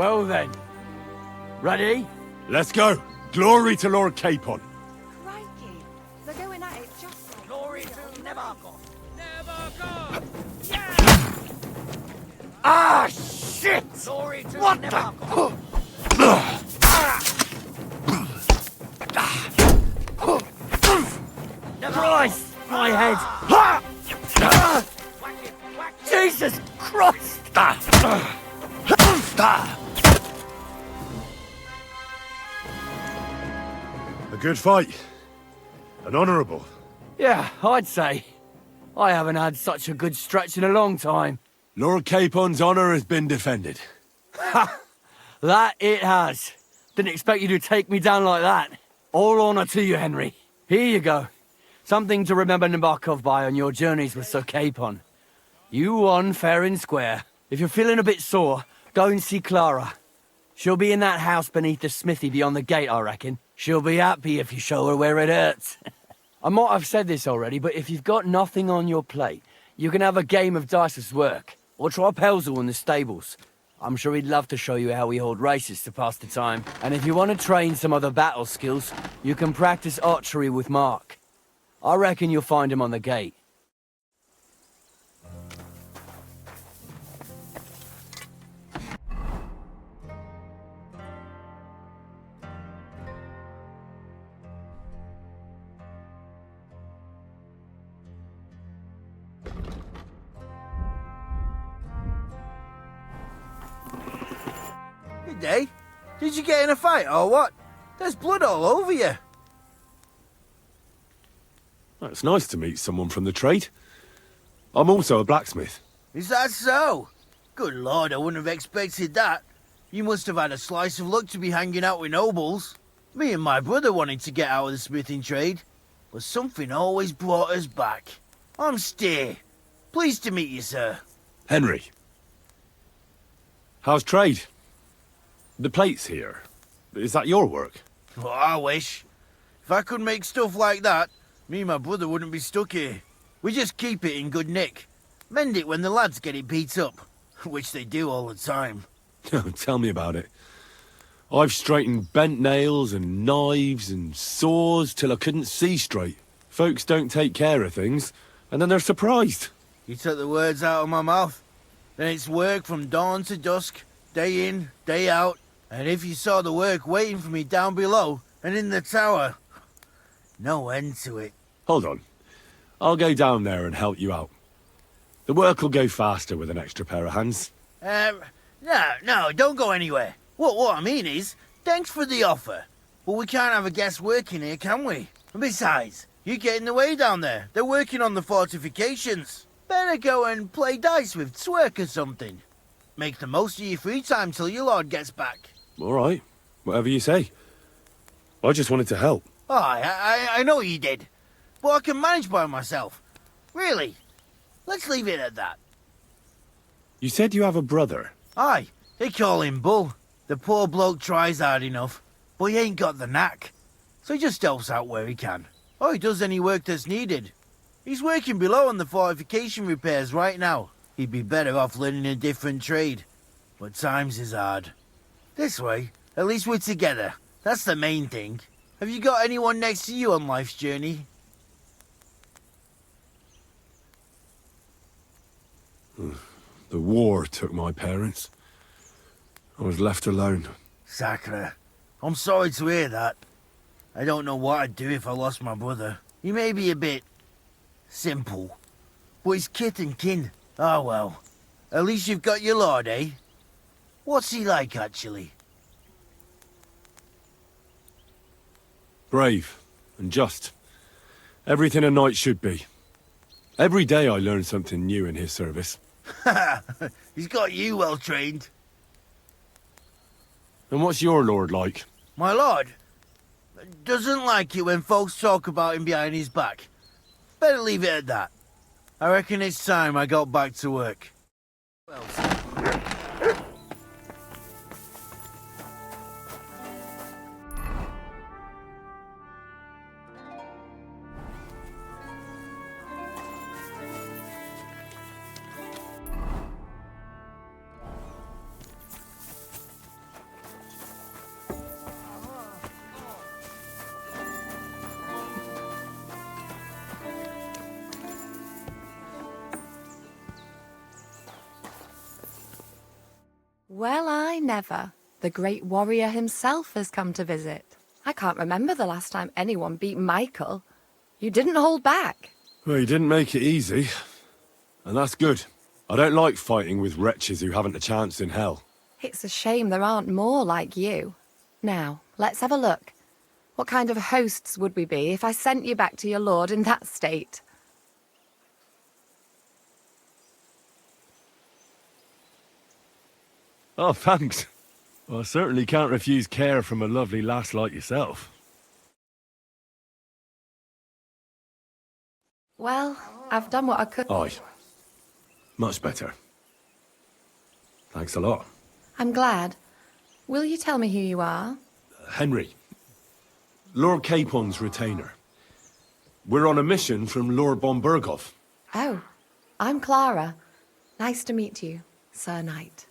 Well then. Ready? Let's go. Glory to Lord Capon. Crikey. They're going at it just like... Glory to Nevarco. Nevarco! Ah, shit! Glory to What Nevarco. Christ! My head! Whack it, whack it. Jesus Christ! A good fight. An honourable. Yeah, I'd say. I haven't had such a good stretch in a long time. Lord Capon's honour has been defended. That it has. Didn't expect you to take me down like that. All honour to you, Henry. Here you go. Something to remember Nabokov by on your journeys with Sir Capon. You won fair and square. If you're feeling a bit sore, go and see Clara. She'll be in that house beneath the smithy beyond the gate, I reckon. She'll be happy if you show her where it hurts. I might have said this already, but if you've got nothing on your plate, you can have a game of dice's work. Or try Pelzel in the stables. I'm sure he'd love to show you how we hold races to pass the time. And if you want to train some other battle skills, you can practice archery with Mark. I reckon you'll find him on the gate. Good day. Did you get in a fight or what? There's blood all over you. It's nice to meet someone from the trade. I'm also a blacksmith. Is that so? Good lord, I wouldn't have expected that. You must have had a slice of luck to be hanging out with nobles. Me and my brother wanted to get out of the smithing trade, but something always brought us back. I'm Steer. Pleased to meet you, sir. Henry. How's trade? The plates here. Is that your work? Well, I wish. If I could make stuff like that, me and my brother wouldn't be stuck here. We just keep it in good nick. Mend it when the lads get it beat up, which they do all the time. Tell me about it. I've straightened bent nails and knives and saws till I couldn't see straight. Folks don't take care of things, and then they're surprised. You took the words out of my mouth. Then it's work from dawn to dusk, day in, day out. And if you saw the work waiting for me down below and in the tower, no end to it. Hold on. I'll go down there and help you out. The work will go faster with an extra pair of hands. No, don't go anywhere. What I mean is, thanks for the offer. But we can't have a guest working here, can we? And besides, you get in the way down there. They're working on the fortifications. Better go and play dice with Twerk or something. Make the most of your free time till your lord gets back. All right. Whatever you say. I just wanted to help. Oh, I know you did. But I can manage by myself. Really. Let's leave it at that. You said you have a brother. Aye, they call him Bull. The poor bloke tries hard enough, but he ain't got the knack. So he just helps out where he can. Or he does any work that's needed. He's working below on the fortification repairs right now. He'd be better off learning a different trade. But times is hard. This way, at least we're together. That's the main thing. Have you got anyone next to you on life's journey? The war took my parents. I was left alone. Sacre. I'm sorry to hear that. I don't know what I'd do if I lost my brother. He may be a bit... simple. But he's kith and kin. Oh well. At least you've got your lord, eh? What's he like, actually? Brave and just. Everything a knight should be. Every day I learn something new in his service. He's got you well trained. And what's your lord like? My lord doesn't like it when folks talk about him behind his back. Better leave it at that. I reckon it's time I got back to work. Well, Well, I never. The great warrior himself has come to visit. I can't remember the last time anyone beat Michael. You didn't hold back. Well, you didn't make it easy. And that's good. I don't like fighting with wretches who haven't a chance in hell. It's a shame there aren't more like you. Now, let's have a look. What kind of hosts would we be if I sent you back to your lord in that state? Oh, thanks. Well, I certainly can't refuse care from a lovely lass like yourself. Well, I've done what I could. Aye. Much better. Thanks a lot. I'm glad. Will you tell me who you are? Henry. Lord Capon's retainer. We're on a mission from Lord Bombergov. Oh, I'm Clara. Nice to meet you, Sir Knight.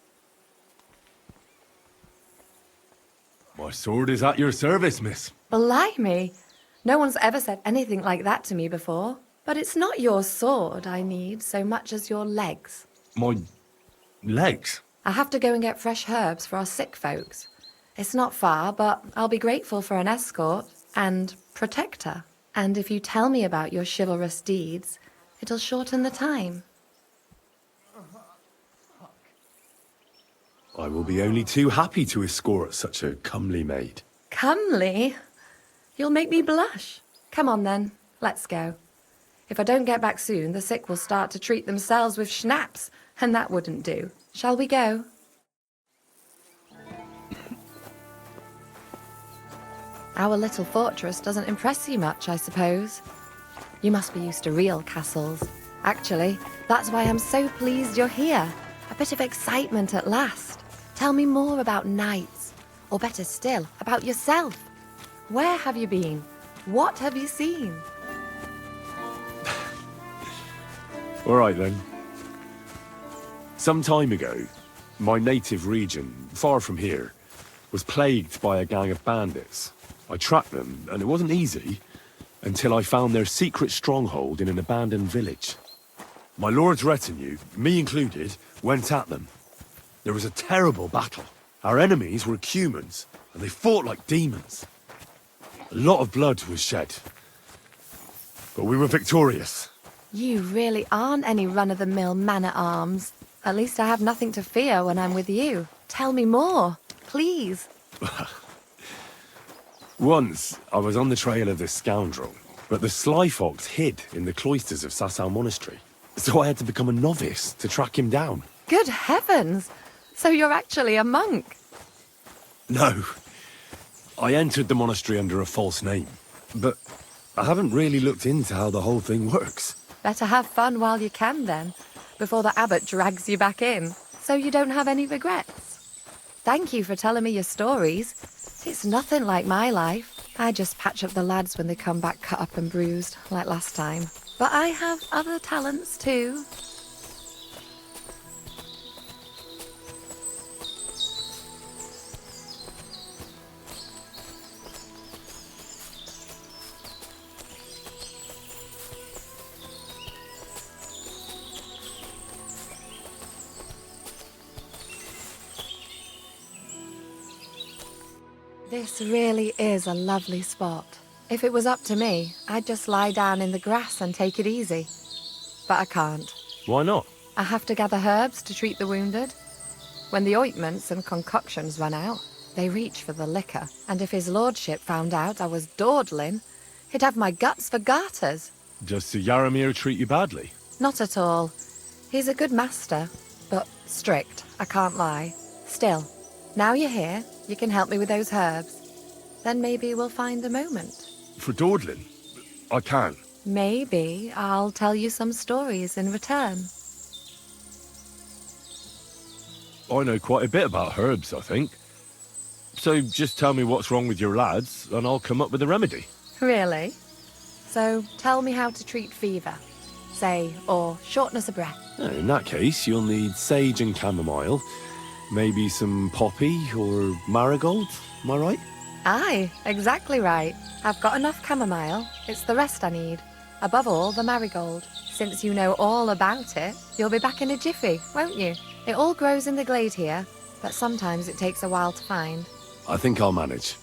My sword is at your service, miss. Blimey! No one's ever said anything like that to me before. But it's not your sword I need so much as your legs. My legs? I have to go and get fresh herbs for our sick folks. It's not far, but I'll be grateful for an escort and protector. And if you tell me about your chivalrous deeds, it'll shorten the time. I will be only too happy to escort such a comely maid. Comely? You'll make me blush. Come on then, let's go. If I don't get back soon, the sick will start to treat themselves with schnapps, and that wouldn't do. Shall we go? Our little fortress doesn't impress you much, I suppose. You must be used to real castles. Actually, that's why I'm so pleased you're here. A bit of excitement at last. Tell me more about knights, or better still, about yourself. Where have you been? What have you seen? All right, then. Some time ago, my native region, far from here, was plagued by a gang of bandits. I tracked them, and it wasn't easy, until I found their secret stronghold in an abandoned village. My lord's retinue, me included, went at them. There was a terrible battle. Our enemies were humans, and they fought like demons. A lot of blood was shed. But we were victorious. You really aren't any run-of-the-mill man-at-arms. At least I have nothing to fear when I'm with you. Tell me more, please. Once, I was on the trail of this scoundrel, but the sly fox hid in the cloisters of Sasau Monastery. So I had to become a novice to track him down. Good heavens! So you're actually a monk? No. I entered the monastery under a false name. But I haven't really looked into how the whole thing works. Better have fun while you can, then, before the abbot drags you back in, so you don't have any regrets. Thank you for telling me your stories. It's nothing like my life. I just patch up the lads when they come back cut up and bruised, like last time. But I have other talents, too. This really is a lovely spot. If it was up to me, I'd just lie down in the grass and take it easy. But I can't. Why not? I have to gather herbs to treat the wounded. When the ointments and concoctions run out, they reach for the liquor. And if his lordship found out I was dawdling, he'd have my guts for garters. Does Sir Yaramir treat you badly? Not at all. He's a good master, but strict, I can't lie. Still, now you're here, you can help me with those herbs. Then maybe we'll find a moment. For dawdling? I can. Maybe I'll tell you some stories in return. I know quite a bit about herbs, I think. So just tell me what's wrong with your lads, and I'll come up with a remedy. Really? So tell me how to treat fever, say, or shortness of breath. In that case, you'll need sage and chamomile, maybe some poppy or marigold, am I right? Aye, exactly right. I've got enough chamomile. It's the rest I need. Above all, the marigold. Since you know all about it, you'll be back in a jiffy, won't you? It all grows in the glade here. but sometimes it takes a while to find. I think I'll manage.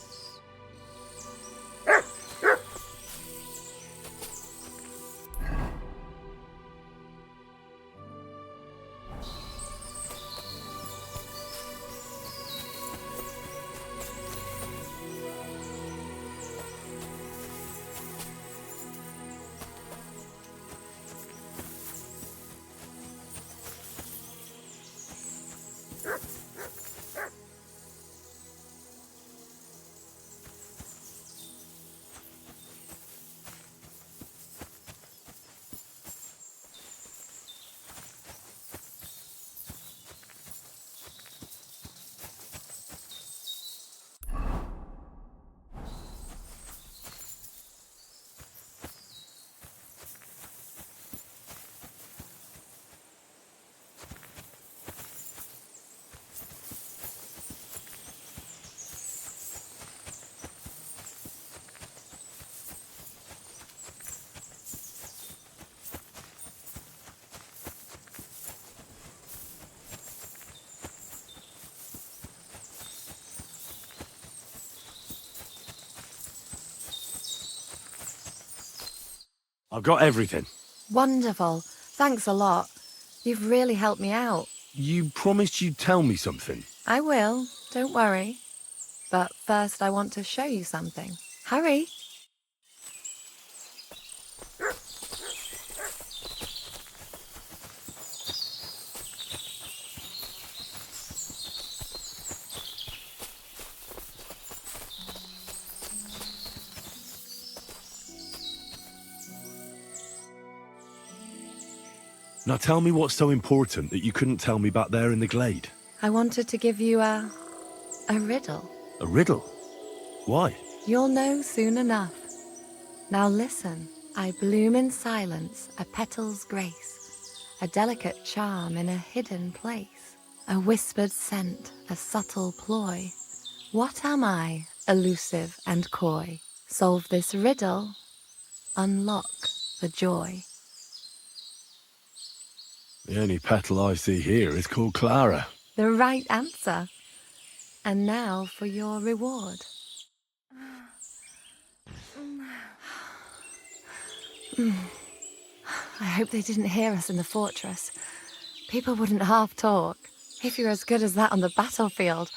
I've got everything. Wonderful. Thanks a lot. You've really helped me out. You promised you'd tell me something. I will, don't worry. But first I want to show you something. Hurry. Now tell me what's so important that you couldn't tell me back there in the glade. I wanted to give you a riddle. A riddle? Why? You'll know soon enough. Now listen. I bloom in silence, a petal's grace, a delicate charm in a hidden place, a whispered scent, a subtle ploy. What am I, elusive and coy? Solve this riddle, unlock the joy. The only petal I see here is called Clara. The right answer. And now for your reward. I hope they didn't hear us in the fortress. People wouldn't half talk. If you're as good as that on the battlefield,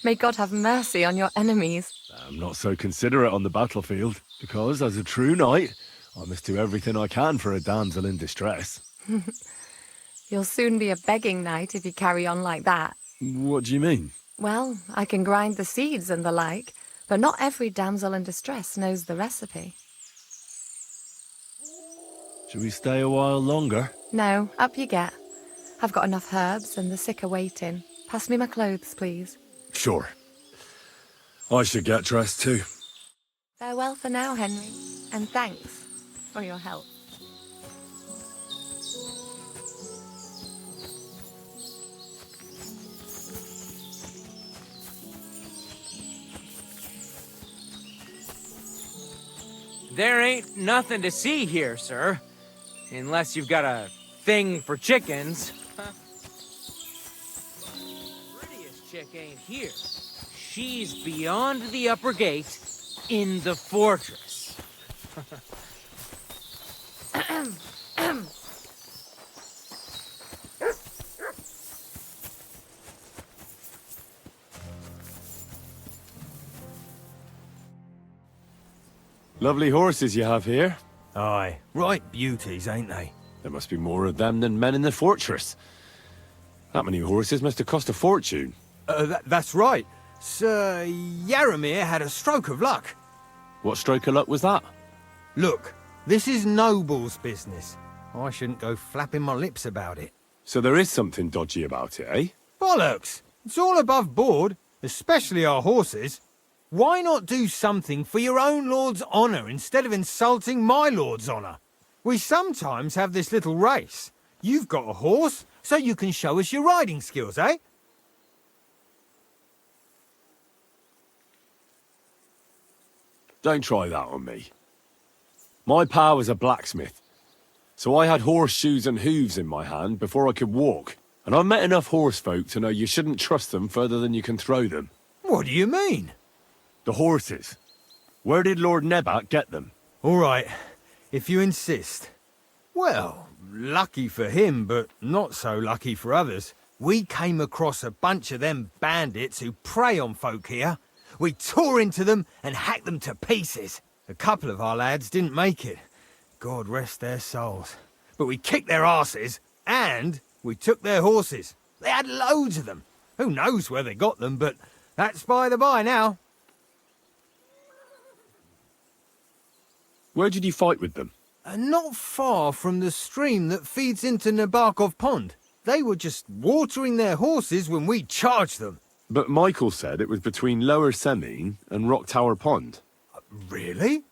may God have mercy on your enemies. I'm not so considerate on the battlefield, because as a true knight, I must do everything I can for a damsel in distress. You'll soon be a begging knight if you carry on like that. What do you mean? Well, I can grind the seeds and the like, but not every damsel in distress knows the recipe. Should we stay a while longer? No, up you get. I've got enough herbs and the sick are waiting. Pass me my clothes, please. Sure. I should get dressed too. Farewell for now, Henry, and thanks for your help. There ain't nothing to see here, sir. Unless you've got a thing for chickens. Prettiest chick ain't here. She's beyond the upper gate in the fortress. Lovely horses you have here. Aye, right beauties, ain't they? There must be more of them than men in the fortress. That many horses must have cost a fortune. That's right. Sir Yaramir had a stroke of luck. What stroke of luck was that? Look, this is Noble's business. I shouldn't go flapping my lips about it. So there is something dodgy about it, eh? Bollocks! It's all above board, especially our horses. Why not do something for your own lord's honour instead of insulting my lord's honour? We sometimes have this little race. You've got a horse, so you can show us your riding skills, eh? Don't try that on me. My pa was a blacksmith, so I had horseshoes and hooves in my hand before I could walk, And I've met enough horse folk to know you shouldn't trust them further than you can throw them. What do you mean? The horses. Where did Lord Nebat get them? All right, if you insist. Well, lucky for him, but not so lucky for others. We came across a bunch of them bandits who prey on folk here. We tore into them and hacked them to pieces. A couple of our lads didn't make it. God rest their souls. But we kicked their asses, and we took their horses. They had loads of them. Who knows where they got them, but that's by the by now. Where did you fight with them? Not far from the stream that feeds into Nabokov Pond. They were just watering their horses when we charged them. But Michael said it was between Lower Semine and Rock Tower Pond. Really?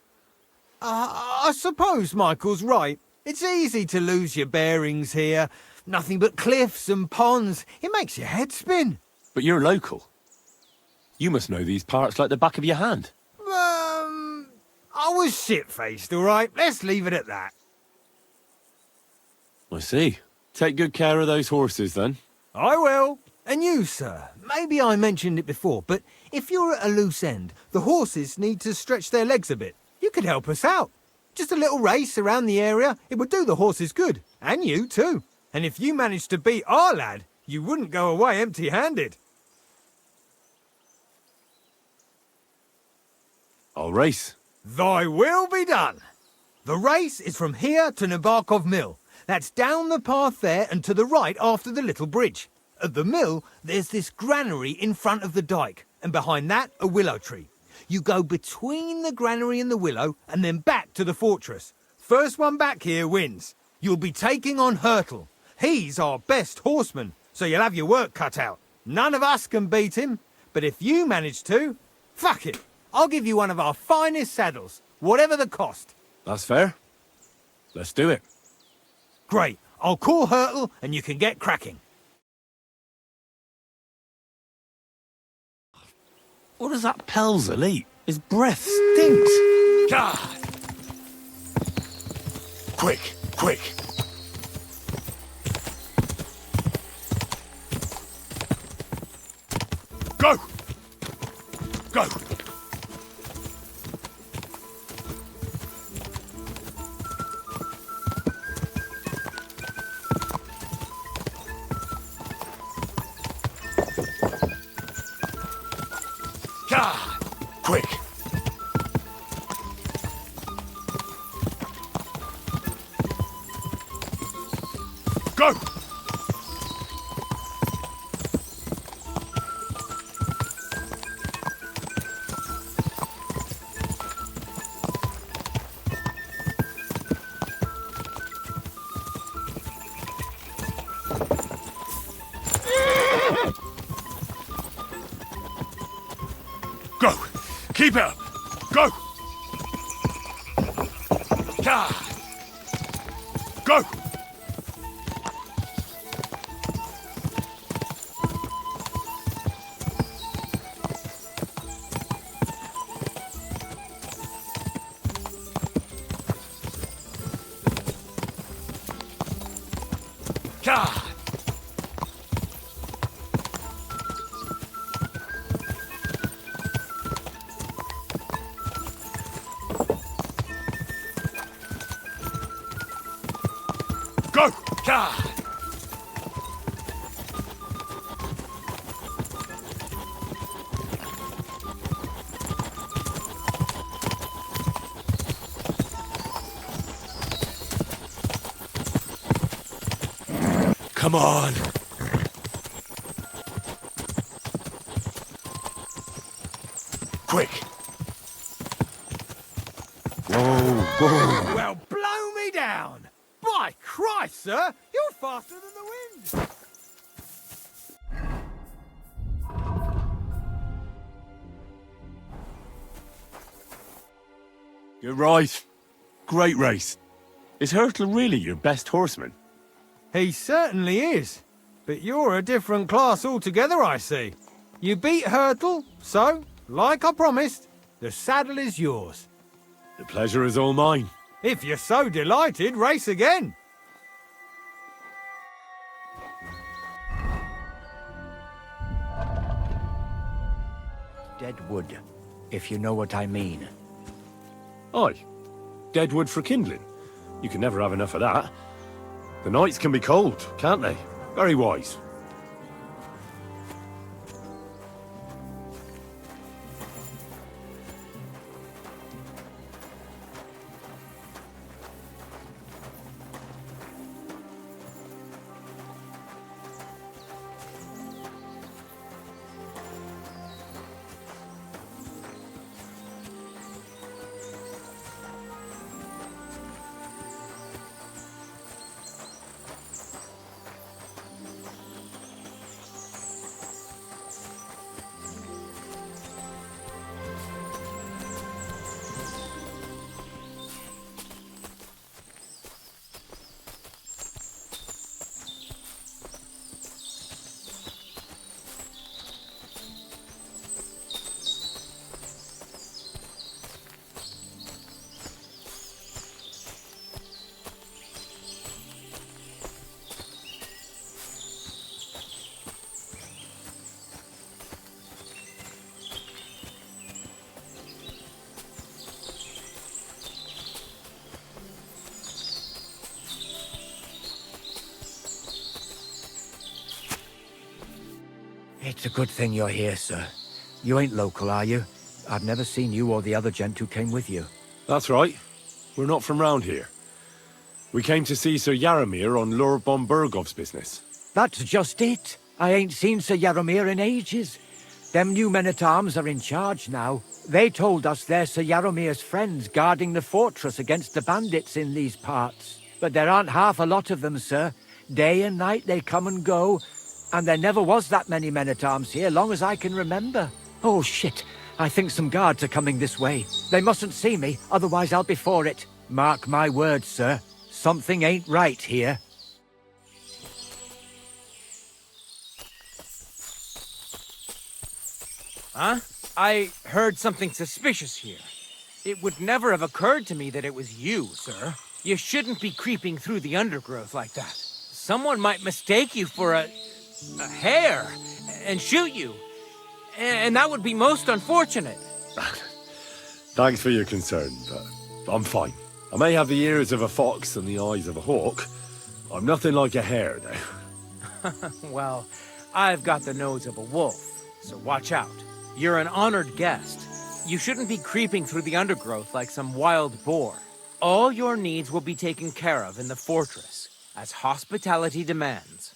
I suppose Michael's right. It's easy to lose your bearings here. Nothing but cliffs and ponds. It makes your head spin. But you're local. You must know these parts like the back of your hand. I was shit-faced, all right? Let's leave it at that. I see. Take good care of those horses, then. I will. And you, sir, maybe I mentioned it before, but if you're at a loose end, the horses need to stretch their legs a bit. You could help us out. Just a little race around the area, it would do the horses good. And you, too. And if you managed to beat our lad, you wouldn't go away empty-handed. I'll race. Thy will be done. The race is from here to Nabokov Mill. That's down the path there and to the right after the little bridge. At the mill, there's this granary in front of the dike, and behind that, a willow tree. You go between the granary and the willow, and then back to the fortress. First one back here wins. You'll be taking on Hurtle. He's our best horseman, so you'll have your work cut out. None of us can beat him, but if you manage to, fuck it. I'll give you one of our finest saddles, whatever the cost. That's fair. Let's do it. Great. I'll call Hurtle, and you can get cracking. What does that Pelzer eat? His breath stinks. God! Quick, quick. Go! Go! God! Quick! Go! Go! Keep it up! Go! God! Go! God! Go! God! Come on! Quick! Whoa, whoa! Well, blow me down! By Christ, sir! You're faster than the wind! You're right. Great race. Is Hurtle really your best horseman? He certainly is. But you're a different class altogether, I see. You beat Hurtle, so, like I promised, the saddle is yours. The pleasure is all mine. If you're so delighted, race again. Dead wood, if you know what I mean. Aye. Dead wood for kindling. You can never have enough of that. The nights can be cold, can't they? Very wise. It's a good thing you're here, sir. You ain't local, are you? I've never seen you or the other gent who came with you. That's right. We're not from round here. We came to see Sir Yaramir on Lord Bombergov's business. That's just it. I ain't seen Sir Yaramir in ages. Them new men-at-arms are in charge now. They told us they're Sir Yaramir's friends guarding the fortress against the bandits in these parts. But there aren't half a lot of them, sir. Day and night they come and go, and there never was that many men-at-arms here, long as I can remember. Oh, shit. I think some guards are coming this way. They mustn't see me, otherwise I'll be for it. Mark my words, sir. Something ain't right here. Huh? I heard something suspicious here. It would never have occurred to me that it was you, sir. You shouldn't be creeping through the undergrowth like that. Someone might mistake you for a hare and shoot you. And that would be most unfortunate. Thanks for your concern, but I'm fine. I may have the ears of a fox and the eyes of a hawk. I'm nothing like a hare, though. Well, I've got the nose of a wolf, so watch out. You're an honored guest. You shouldn't be creeping through the undergrowth like some wild boar. All your needs will be taken care of in the fortress, as hospitality demands.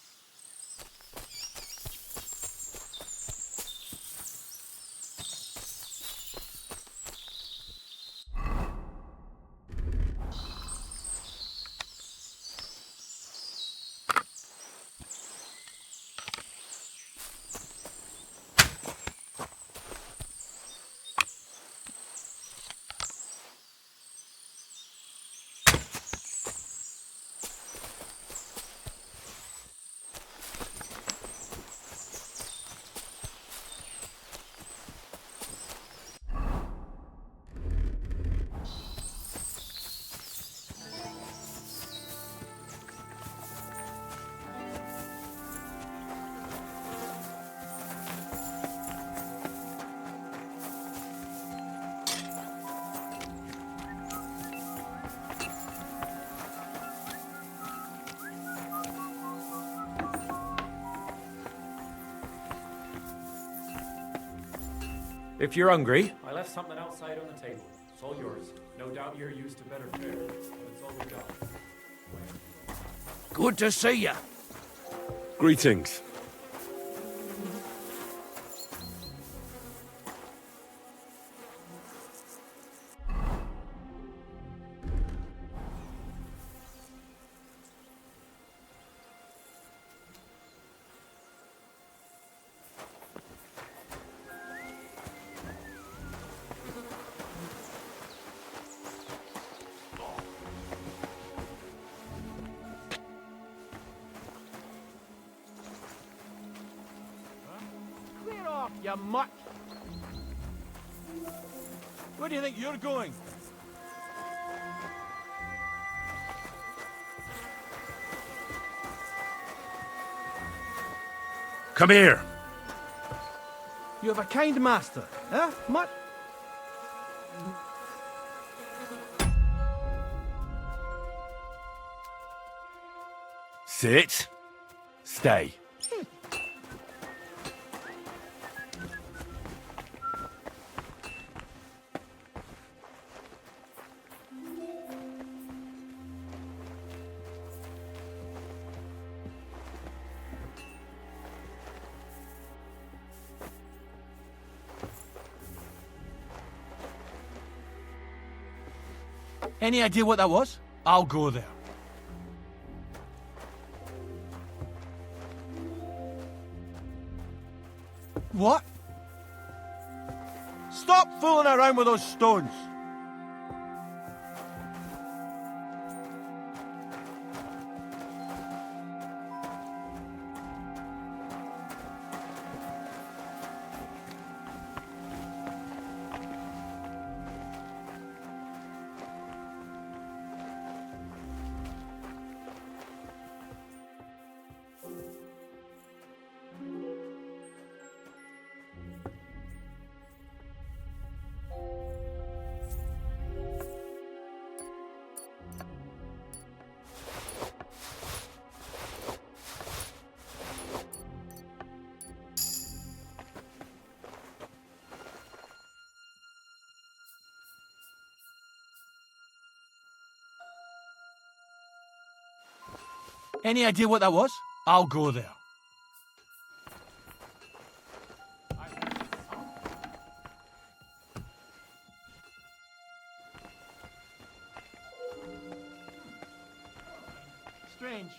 If you're hungry, I left something outside on the table. It's all yours. No doubt you're used to better fare, but it's all we got. Good to see you. Greetings. You mutt! Where do you think you're going? Come here. You have a kind master, eh, mutt? Sit. Stay. Any idea what that was? I'll go there. What? Stop fooling around with those stones! Any idea what that was? I'll go there. Strange.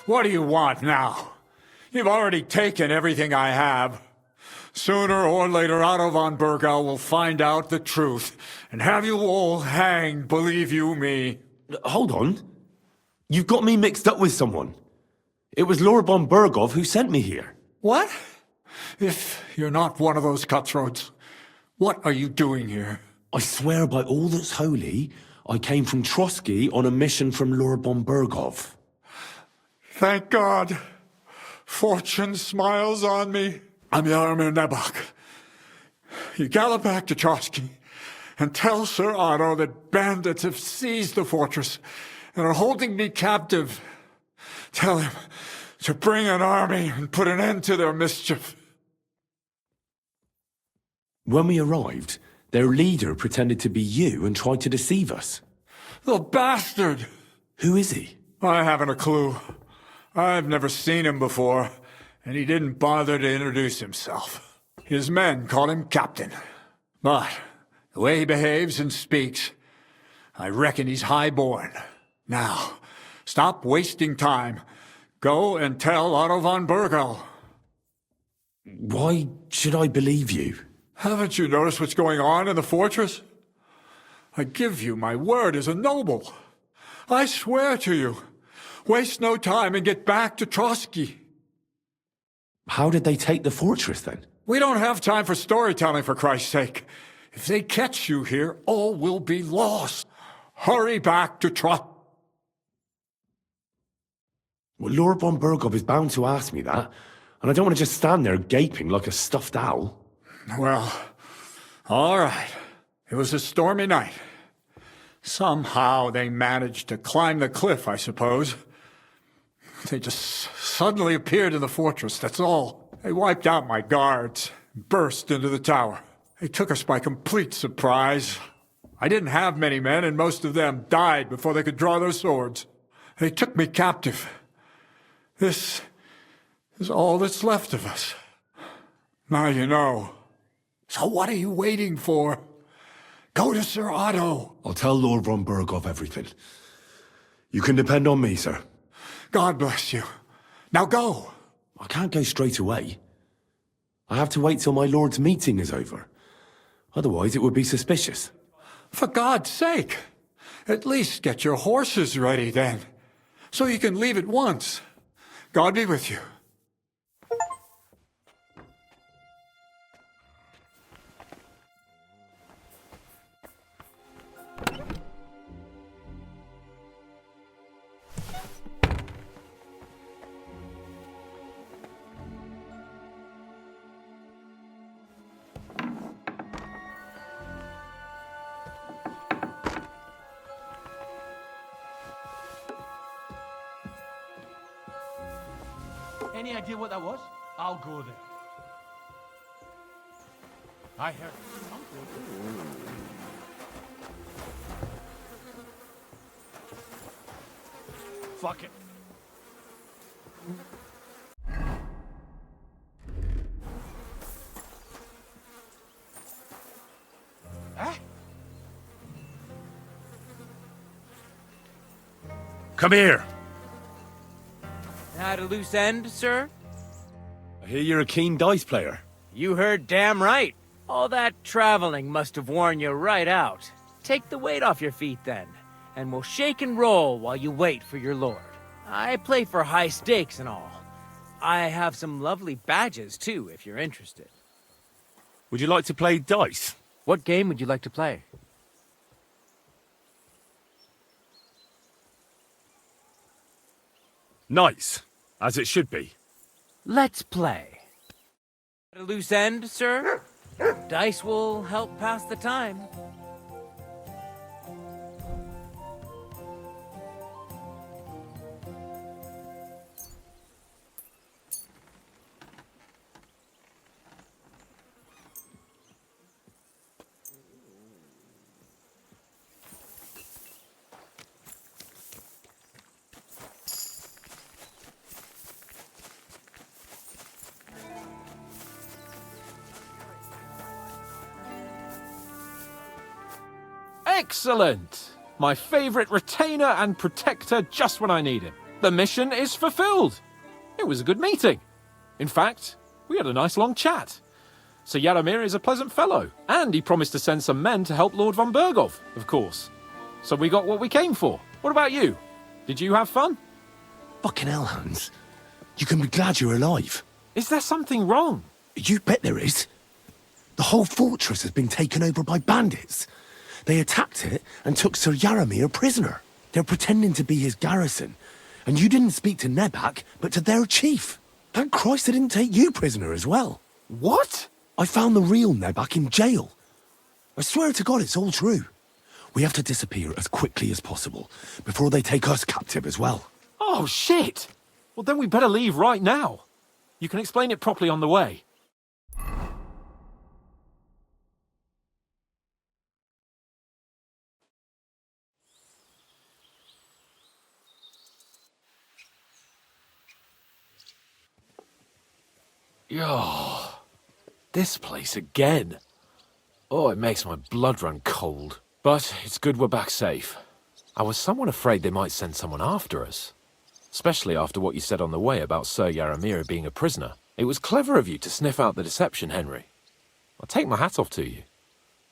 What do you want now? You've already taken everything I have. Sooner or later, Otto von Bergau will find out the truth and have you all hanged, believe you me. Hold on. You've got me mixed up with someone. It was Lord von Bergov who sent me here. What? If you're not one of those cutthroats, what are you doing here? I swear by all that's holy, I came from Trotsky on a mission from Lord von Bergov. Thank God. Fortune smiles on me. I'm Yarmir Nebok. You gallop back to Trotsky and tell Sir Otto that bandits have seized the fortress and are holding me captive. Tell him to bring an army and put an end to their mischief. When we arrived, their leader pretended to be you and tried to deceive us. The bastard! Who is he? I haven't a clue. I've never seen him before, and he didn't bother to introduce himself. His men call him Captain. But the way he behaves and speaks, I reckon he's high-born. Now, stop wasting time. Go and tell Otto von Bergau. Why should I believe you? Haven't you noticed what's going on in the fortress? I give you my word as a noble. I swear to you. Waste no time and get back to Trotsky. How did they take the fortress then? We don't have time for storytelling, for Christ's sake. If they catch you here, all will be lost. Hurry back to Trotsky. Well, Lord von Bergov is bound to ask me that, and I don't want to just stand there gaping like a stuffed owl. Well, all right. It was a stormy night. Somehow they managed to climb the cliff, I suppose. They just suddenly appeared in the fortress, that's all. They wiped out my guards, burst into the tower. They took us by complete surprise. I didn't have many men, and most of them died before they could draw their swords. They took me captive. This is all that's left of us. Now you know. So what are you waiting for? Go to Sir Otto. I'll tell Lord von Bergov everything. You can depend on me, sir. God bless you. Now go. I can't go straight away. I have to wait till my lord's meeting is over. Otherwise it would be suspicious. For God's sake, at least get your horses ready then, so you can leave at once. God be with you. Any idea what that was? I'll go there. I heard something. Fuck it. Eh? Come here. Had a loose end, sir? I hear you're a keen dice player. You heard damn right. All that traveling must have worn you right out. Take the weight off your feet then, and we'll shake and roll while you wait for your lord. I play for high stakes and all. I have some lovely badges too, if you're interested. Would you like to play dice? What game would you like to play? Nice, as it should be. Let's play. At a loose end, sir? Dice will help pass the time. Excellent! My favorite retainer and protector just when I need him. The mission is fulfilled. It was a good meeting. In fact, we had a nice long chat. Sir Yaramir is a pleasant fellow, and he promised to send some men to help Lord von Bergov, of course. So we got what we came for. What about you? Did you have fun? Fucking hell, Hans. You can be glad you're alive. Is there something wrong? You bet there is. The whole fortress has been taken over by bandits. They attacked it and took Sir Yaramir prisoner. They're pretending to be his garrison. And you didn't speak to Nebak, but to their chief. Thank Christ they didn't take you prisoner as well. What? I found the real Nebak in jail. I swear to God it's all true. We have to disappear as quickly as possible, before they take us captive as well. Oh, shit! Well, then we better leave right now. You can explain it properly on the way. Oh, this place again. Oh, it makes my blood run cold. But it's good we're back safe. I was somewhat afraid they might send someone after us. Especially after what you said on the way about Sir Yaramir being a prisoner. It was clever of you to sniff out the deception, Henry. I'll take my hat off to you.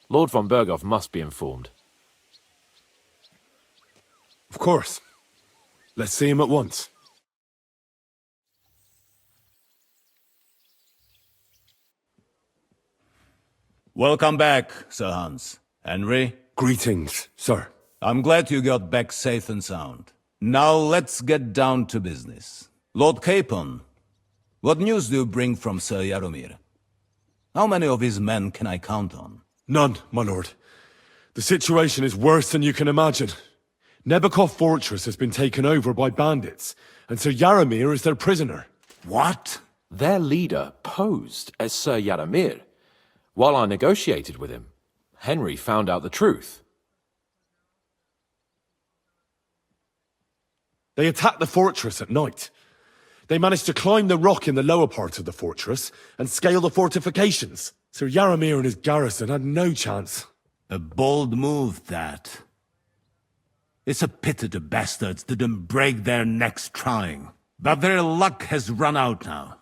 Lord von Bergov must be informed. Of course. Let's see him at once. Welcome back, Sir Hans. Henry? Greetings, sir. I'm glad you got back safe and sound. Now let's get down to business. Lord Capon, what news do you bring from Sir Yaramir? How many of his men can I count on? None, my lord. The situation is worse than you can imagine. Nebakov Fortress has been taken over by bandits, and Sir Yaramir is their prisoner. What? Their leader posed as Sir Yaramir. While I negotiated with him, Henry found out the truth. They attacked the fortress at night. They managed to climb the rock in the lower part of the fortress and scale the fortifications. Sir Yaramir and his garrison had no chance. A bold move, that. It's a pity the bastards didn't break their necks trying. But their luck has run out now.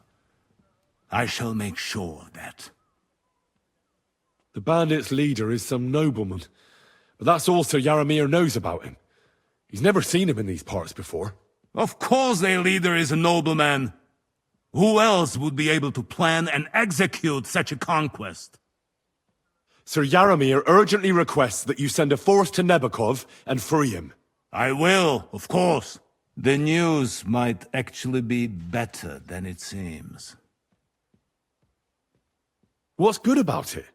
I shall make sure of that. The bandits' leader is some nobleman, but that's all Sir Yaramir knows about him. He's never seen him in these parts before. Of course their leader is a nobleman. Who else would be able to plan and execute such a conquest? Sir Yaramir urgently requests that you send a force to Nebakov and free him. I will, of course. The news might actually be better than it seems. What's good about it?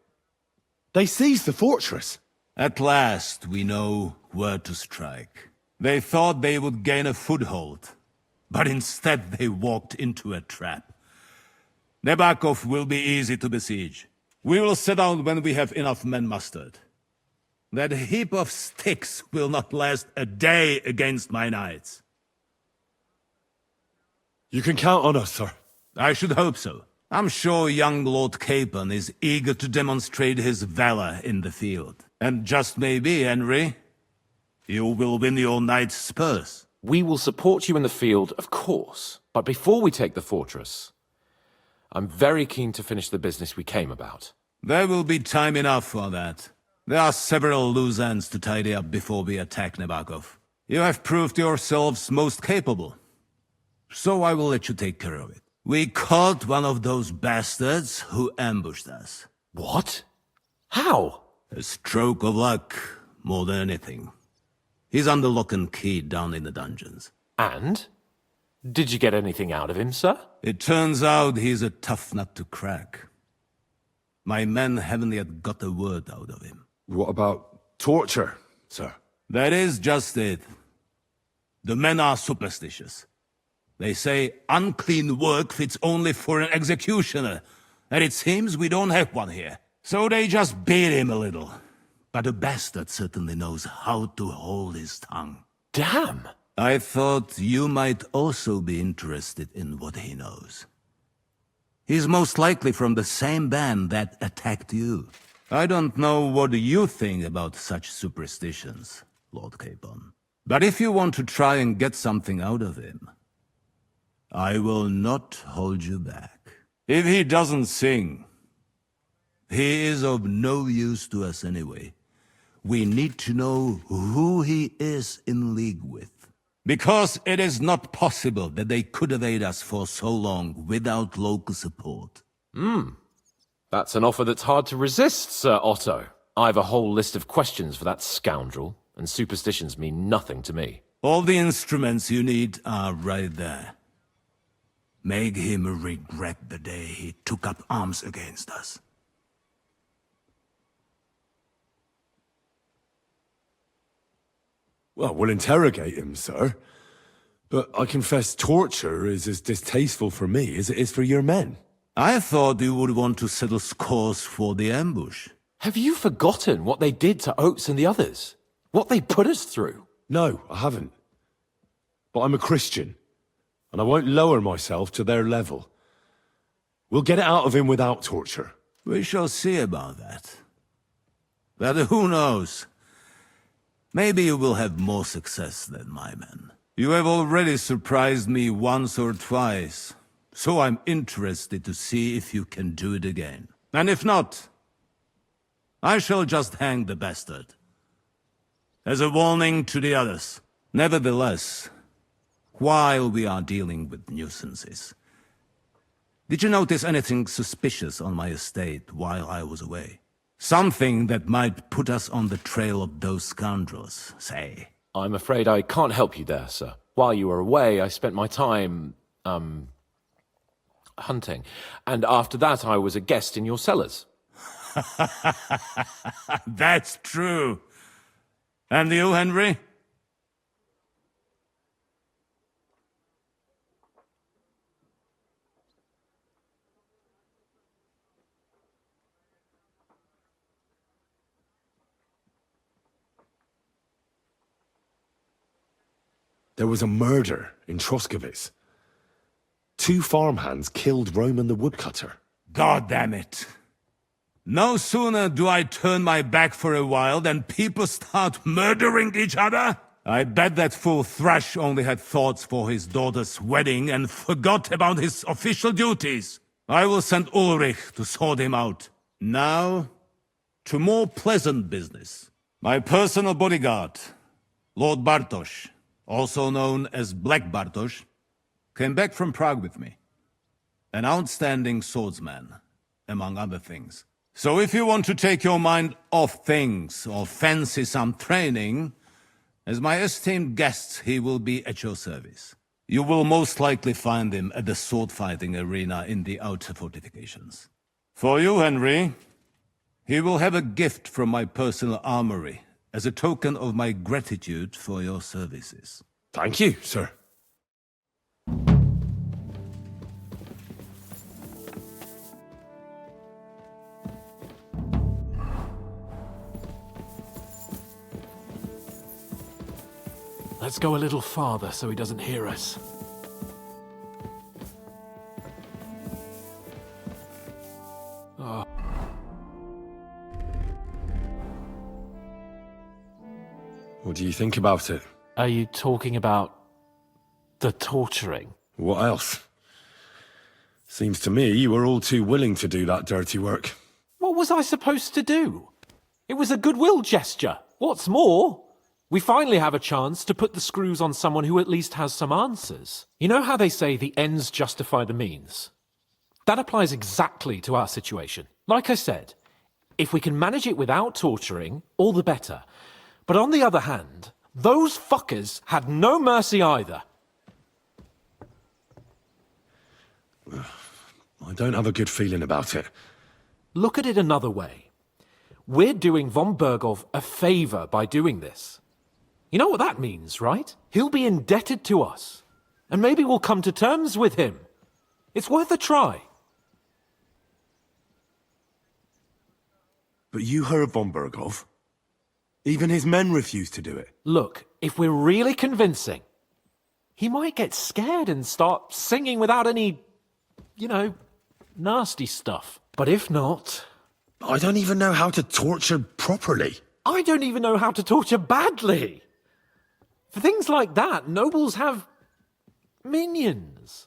They seized the fortress. At last we know where to strike. They thought they would gain a foothold. but instead they walked into a trap. Nebakov will be easy to besiege. We will set out when we have enough men mustered. That heap of sticks will not last a day against my knights. You can count on us, sir. I should hope so. I'm sure young Lord Capon is eager to demonstrate his valor in the field. And just maybe, Henry, you will win your knight's spurs. We will support you in the field, of course. But before we take the fortress, I'm very keen to finish the business we came about. There will be time enough for that. There are several loose ends to tidy up before we attack Nebakov. You have proved yourselves most capable. So I will let you take care of it. We caught one of those bastards who ambushed us. What? How? A stroke of luck, more than anything. He's under lock and key down in the dungeons. And? Did you get anything out of him, sir? It turns out he's a tough nut to crack. My men haven't yet got a word out of him. What about torture, sir? That is just it. The men are superstitious. They say unclean work fits only for an executioner, and it seems we don't have one here. So they just beat him a little. But the bastard certainly knows how to hold his tongue. Damn! I thought you might also be interested in what he knows. He's most likely from the same band that attacked you. I don't know what you think about such superstitions, Lord Capon. But if you want to try and get something out of him, I will not hold you back. If he doesn't sing, he is of no use to us anyway. We need to know who he is in league with. Because it is not possible that they could evade us for so long without local support. That's an offer that's hard to resist, Sir Otto. I've a whole list of questions for that scoundrel, and superstitions mean nothing to me. All the instruments you need are right there. Make him regret the day he took up arms against us. Well, we'll interrogate him, sir. But I confess torture is as distasteful for me as it is for your men. I thought you would want to settle scores for the ambush. Have you forgotten what they did to Oates and the others? What they put us through? No, I haven't. But I'm a Christian, and I won't lower myself to their level. We'll get it out of him without torture. We shall see about that. But who knows? Maybe you will have more success than my men. You have already surprised me once or twice, so I'm interested to see if you can do it again. And if not, I shall just hang the bastard. As a warning to the others. Nevertheless, while we are dealing with nuisances, did you notice anything suspicious on my estate while I was away? Something that might put us on the trail of those scoundrels, say. I'm afraid I can't help you there, sir. While you were away, I spent my time, hunting. And after that, I was a guest in your cellars. That's true. And you, Henry? There was a murder in Troskowitz. 2 farmhands killed Roman the woodcutter. God damn it. No sooner do I turn my back for a while than people start murdering each other. I bet that fool Thrash only had thoughts for his daughter's wedding and forgot about his official duties. I will send Ulrich to sort him out. Now, to more pleasant business. My personal bodyguard, Lord Bartosz, also known as Black Bartosz, came back from Prague with me. An outstanding swordsman, among other things. So if you want to take your mind off things or fancy some training, as my esteemed guest, he will be at your service. You will most likely find him at the sword-fighting arena in the outer fortifications. For you, Henry, he will have a gift from my personal armory as a token of my gratitude for your services. Thank you, sir. Let's go a little farther so he doesn't hear us. What do you think about it? Are you talking about the torturing? What else? Seems to me you were all too willing to do that dirty work. What was I supposed to do? It was a goodwill gesture. What's more, we finally have a chance to put the screws on someone who at least has some answers. You know how they say the ends justify the means? That applies exactly to our situation. Like I said, if we can manage it without torturing, all the better. But on the other hand, those fuckers had no mercy either. I don't have a good feeling about it. Look at it another way. We're doing von Bergov a favor by doing this. You know what that means, right? He'll be indebted to us. And maybe we'll come to terms with him. It's worth a try. But you heard von Bergov. Even his men refused to do it. Look, if we're really convincing, he might get scared and start singing without any, nasty stuff. But if not... I don't even know how to torture properly. I don't even know how to torture badly. For things like that, nobles have minions.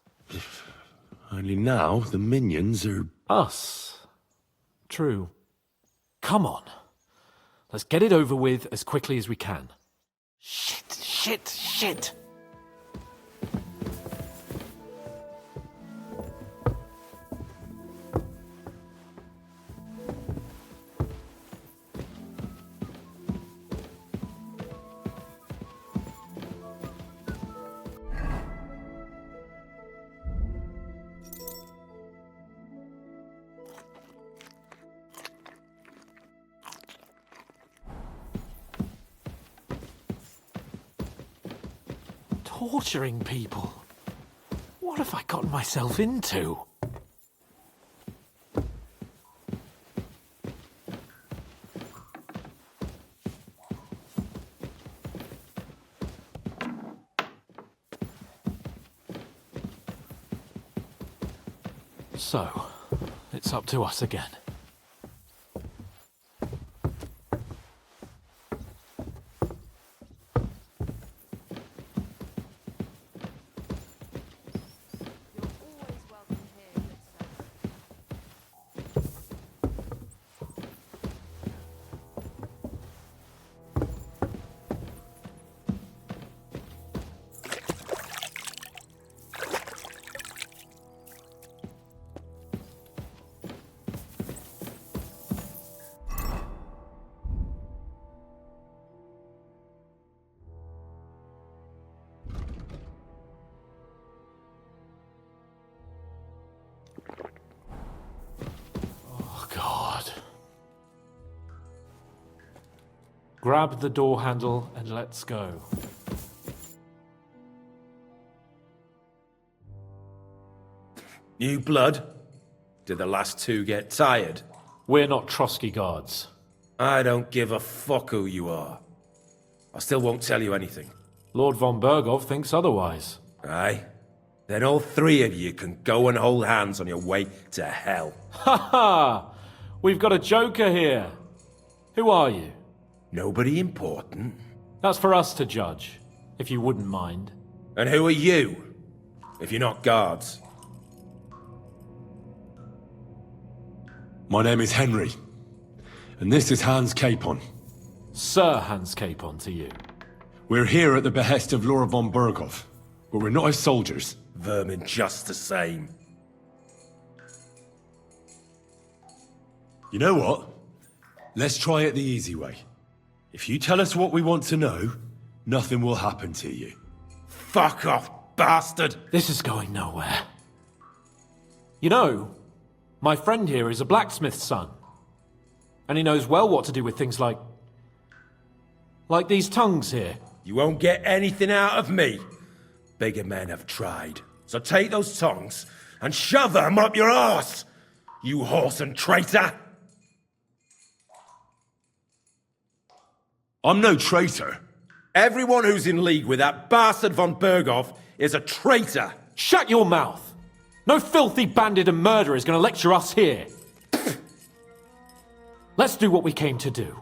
Only now the minions are... Us. True. Come on. Let's get it over with as quickly as we can. Shit. Torturing people. What have I gotten myself into? So, it's up to us again. Grab the door handle and let's go. New blood? Did the last two get tired? We're not Trotsky guards. I don't give a fuck who you are. I still won't tell you anything. Lord von Bergov thinks otherwise. Aye? Then all three of you can go and hold hands on your way to hell. Ha ha! We've got a joker here. Who are you? Nobody important. That's for us to judge, if you wouldn't mind. And who are you, if you're not guards? My name is Henry, and this is Hans Capon. Sir Hans Capon to you. We're here at the behest of Laura von Bergov, but we're not his soldiers. Vermin just the same. You know what? Let's try it the easy way. If you tell us what we want to know, nothing will happen to you. Fuck off, bastard! This is going nowhere. You know, my friend here is a blacksmith's son. And he knows well what to do with things like these tongues here. You won't get anything out of me. Bigger men have tried. So take those tongues and shove them up your arse, you horse and traitor! I'm no traitor. Everyone who's in league with that bastard von Berghoff is a traitor. Shut your mouth! No filthy bandit and murderer is going to lecture us here. Let's do what we came to do.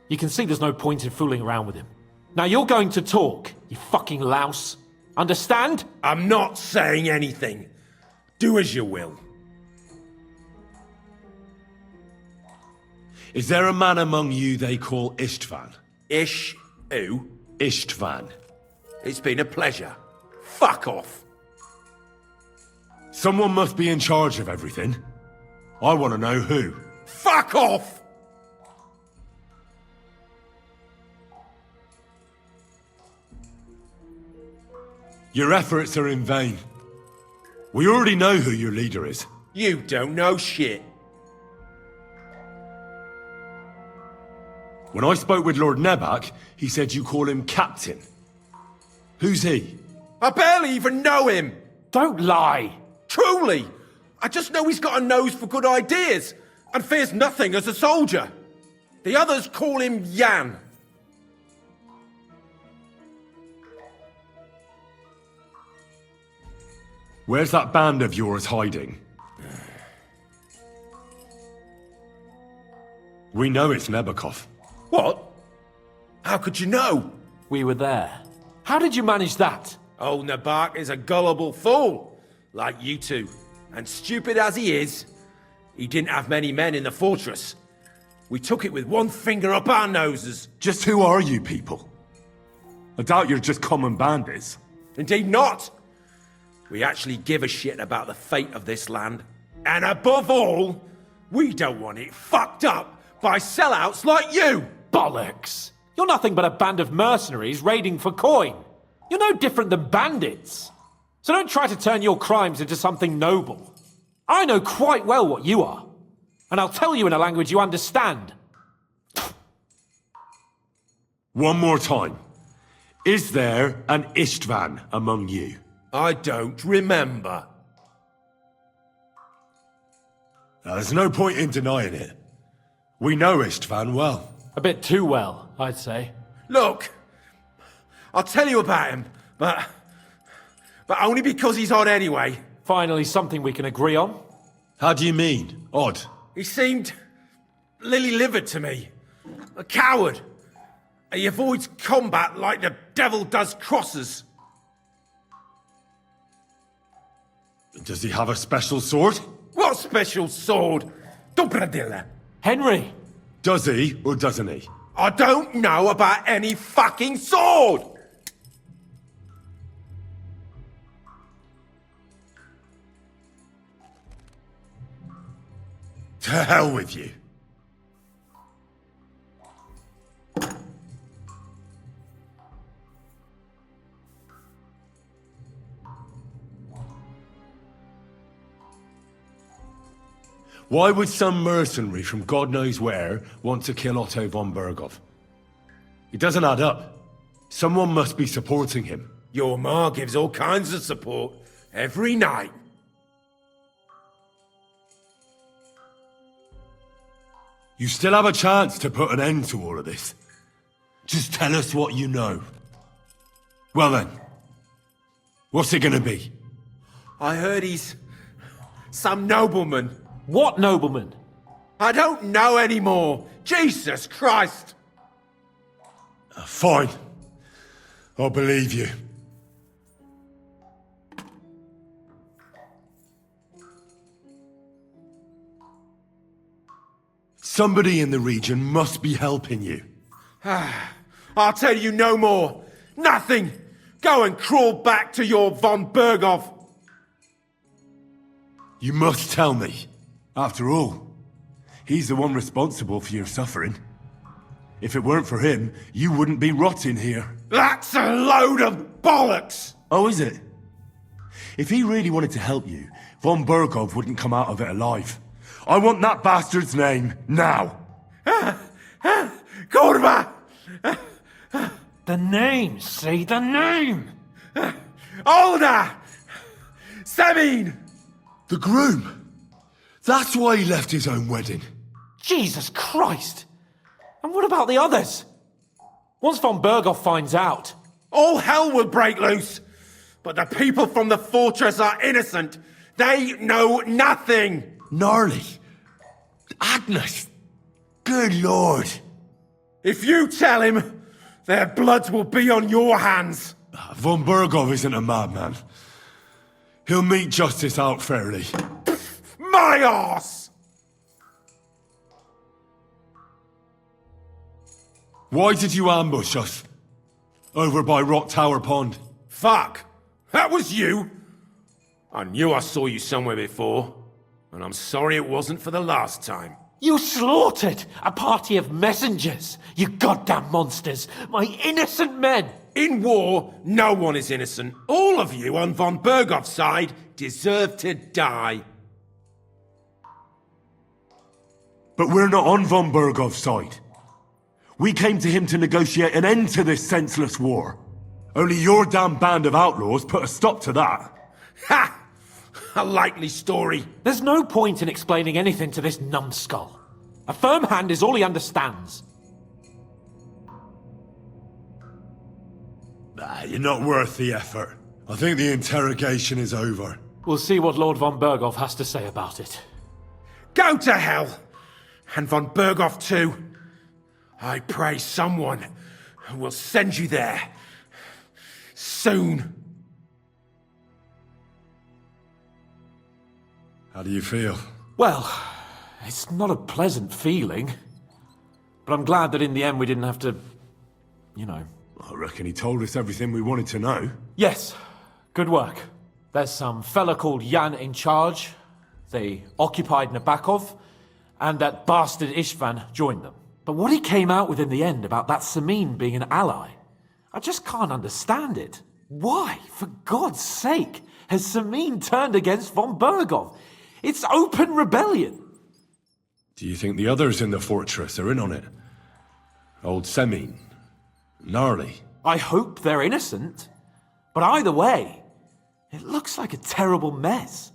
You can see there's no point in fooling around with him. Now you're going to talk, you fucking louse. Understand? I'm not saying anything. Do as you will. Is there a man among you they call Istvan? Ish who? Istvan. It's been a pleasure. Fuck off. Someone must be in charge of everything. I want to know who. Fuck off! Your efforts are in vain. We already know who your leader is. You don't know shit. When I spoke with Lord Nebak, he said you call him Captain. Who's he? I barely even know him. Don't lie. Truly. I just know he's got a nose for good ideas and fears nothing as a soldier. The others call him Jan. Where's that band of yours hiding? We know it's Nebakov. What? How could you know? We were there. How did you manage that? Old Nabak is a gullible fool, like you two. And stupid as he is, he didn't have many men in the fortress. We took it with one finger up our noses. Just who are you people? I doubt you're just common bandits. Indeed not. We actually give a shit about the fate of this land. And above all, we don't want it fucked up by sellouts like you! Bollocks! You're nothing but a band of mercenaries raiding for coin. You're no different than bandits. So don't try to turn your crimes into something noble. I know quite well what you are. And I'll tell you in a language you understand. One more time. Is there an Istvan among you? I don't remember. Now, there's no point in denying it. We know Istvan well. A bit too well, I'd say. Look, I'll tell you about him, but only because he's odd anyway. Finally, something we can agree on. How do you mean, odd? He seemed lily-livered to me. A coward. He avoids combat like the devil does crosses. Does he have a special sword? What special sword? Dobradilla. Henry! Does he, or doesn't he? I don't know about any fucking sword! To hell with you. Why would some mercenary from God knows where want to kill Otto von Berghoff? It doesn't add up. Someone must be supporting him. Your ma gives all kinds of support every night. You still have a chance to put an end to all of this. Just tell us what you know. Well then, what's it gonna be? I heard he's some nobleman. What nobleman? I don't know anymore. Jesus Christ! Fine. I'll believe you. Somebody in the region must be helping you. I'll tell you no more. Nothing. Go and crawl back to your von Berghoff. You must tell me. After all, he's the one responsible for your suffering. If it weren't for him, you wouldn't be rotting here. That's a load of bollocks! Oh, is it? If he really wanted to help you, von Berghoff wouldn't come out of it alive. I want that bastard's name, now! Korva! The name, say the name! Olda! Sabine! The groom! That's why he left his own wedding. Jesus Christ! And what about the others? Once von Berghoff finds out... All hell will break loose! But the people from the fortress are innocent! They know nothing! Gnarly. Agnes. Good lord. If you tell him, their blood will be on your hands! Von Berghoff isn't a madman. He'll mete justice out fairly. My arse! Why did you ambush us? Over by Rock Tower Pond. Fuck! That was you! I knew I saw you somewhere before, and I'm sorry it wasn't for the last time. You slaughtered a party of messengers, you goddamn monsters! My innocent men! In war, no one is innocent. All of you on von Berghoff's side deserve to die. But we're not on von Berghoff's side. We came to him to negotiate an end to this senseless war. Only your damn band of outlaws put a stop to that. Ha! A likely story. There's no point in explaining anything to this numbskull. A firm hand is all he understands. You're not worth the effort. I think the interrogation is over. We'll see what Lord von Berghoff has to say about it. Go to hell! And von Berghoff too. I pray someone will send you there. Soon. How do you feel? Well, it's not a pleasant feeling. But I'm glad that in the end we didn't have to... you know... I reckon he told us everything we wanted to know. Yes, good work. There's some fella called Jan in charge. They occupied Nabokov, and that bastard Istvan joined them. But what he came out with in the end about that Samin being an ally, I just can't understand it. Why, for God's sake, has Samin turned against von Berghoff? It's open rebellion. Do you think the others in the fortress are in on it? Old Semin? Gnarly? I hope they're innocent. But either way, it looks like a terrible mess.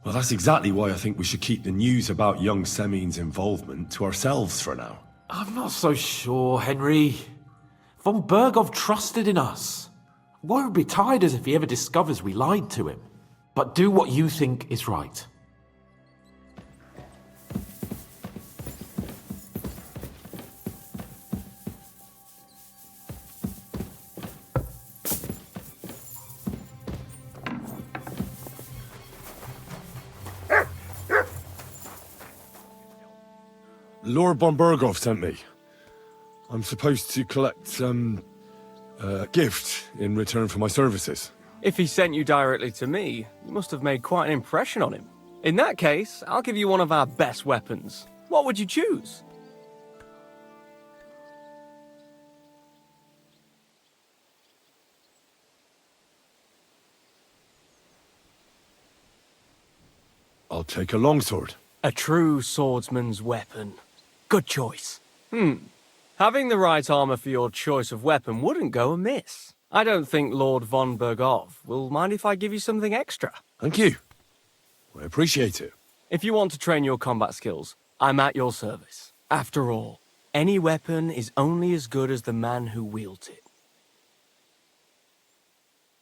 Well, that's exactly why I think we should keep the news about young Semin's involvement to ourselves for now. I'm not so sure, Henry. Von Berghoff trusted in us. Won't be tired as if he ever discovers we lied to him. But do what you think is right. Lord von Berghoff sent me. I'm supposed to collect, a gift in return for my services. If he sent you directly to me, you must have made quite an impression on him. In that case, I'll give you one of our best weapons. What would you choose? I'll take a longsword. A true swordsman's weapon. Good choice. Having the right armor for your choice of weapon wouldn't go amiss. I don't think Lord von Berghoff will mind if I give you something extra. Thank you. I appreciate it. If you want to train your combat skills, I'm at your service. After all, any weapon is only as good as the man who wields it.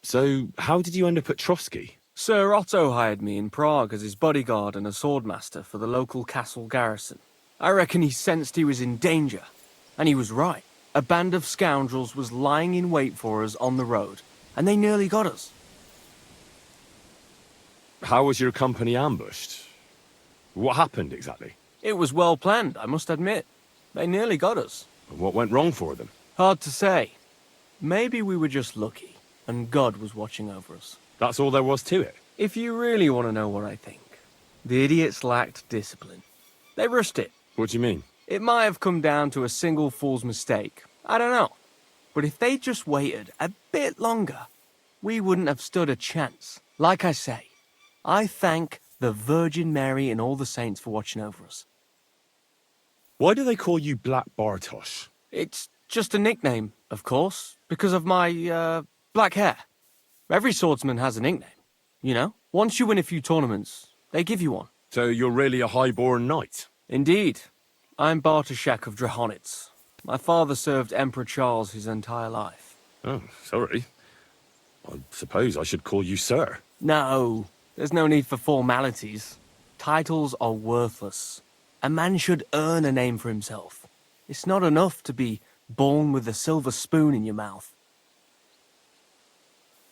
So, how did you end up at Trotsky? Sir Otto hired me in Prague as his bodyguard and a swordmaster for the local castle garrison. I reckon he sensed he was in danger. And he was right. A band of scoundrels was lying in wait for us on the road, and they nearly got us. How was your company ambushed? What happened exactly? It was well planned, I must admit. They nearly got us. What went wrong for them? Hard to say. Maybe we were just lucky, and God was watching over us. That's all there was to it? If you really want to know what I think, the idiots lacked discipline. They rushed it. What do you mean? It might have come down to a single fool's mistake. I don't know. But if they just waited a bit longer, we wouldn't have stood a chance. Like I say, I thank the Virgin Mary and all the saints for watching over us. Why do they call you Black Bartosz? It's just a nickname, of course, because of my, black hair. Every swordsman has a nickname, you know? Once you win a few tournaments, they give you one. So you're really a high-born knight? Indeed. I'm Bartoszek of Drahonitz. My father served Emperor Charles his entire life. Oh, sorry. I suppose I should call you sir. No, there's no need for formalities. Titles are worthless. A man should earn a name for himself. It's not enough to be born with a silver spoon in your mouth.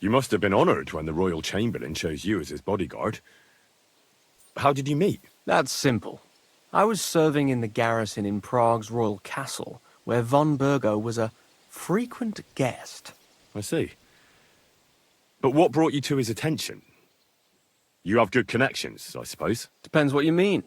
You must have been honoured when the royal chamberlain chose you as his bodyguard. How did you meet? That's simple. I was serving in the garrison in Prague's royal castle, where von Burgo was a frequent guest. I see. But what brought you to his attention? You have good connections, I suppose. Depends what you mean.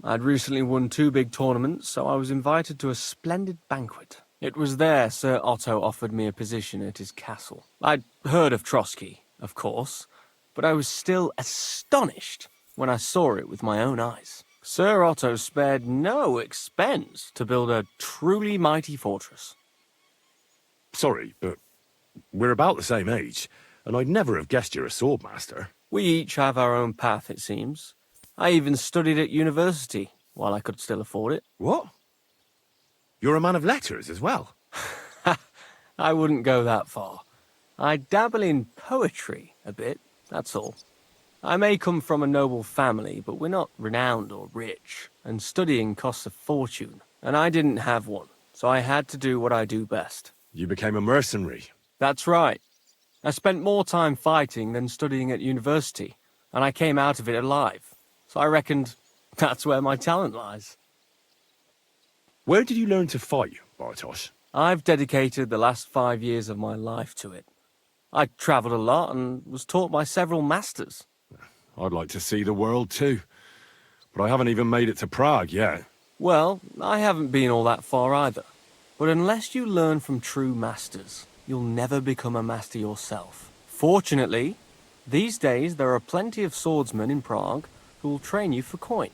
I'd recently won 2 big tournaments, so I was invited to a splendid banquet. It was there Sir Otto offered me a position at his castle. I'd heard of Trotsky, of course, but I was still astonished when I saw it with my own eyes. Sir Otto spared no expense to build a truly mighty fortress. Sorry, but we're about the same age, and I'd never have guessed you're a swordmaster. We each have our own path, it seems. I even studied at university, while I could still afford it. What? You're a man of letters as well? I wouldn't go that far. I dabble in poetry a bit, that's all. I may come from a noble family, but we're not renowned or rich, and studying costs a fortune, and I didn't have one, so I had to do what I do best. You became a mercenary. That's right. I spent more time fighting than studying at university, and I came out of it alive, so I reckoned that's where my talent lies. Where did you learn to fight, Bartosz? I've dedicated the last 5 years of my life to it. I travelled a lot and was taught by several masters. I'd like to see the world too, but I haven't even made it to Prague yet. Well, I haven't been all that far either. But unless you learn from true masters, you'll never become a master yourself. Fortunately, these days there are plenty of swordsmen in Prague who will train you for coin.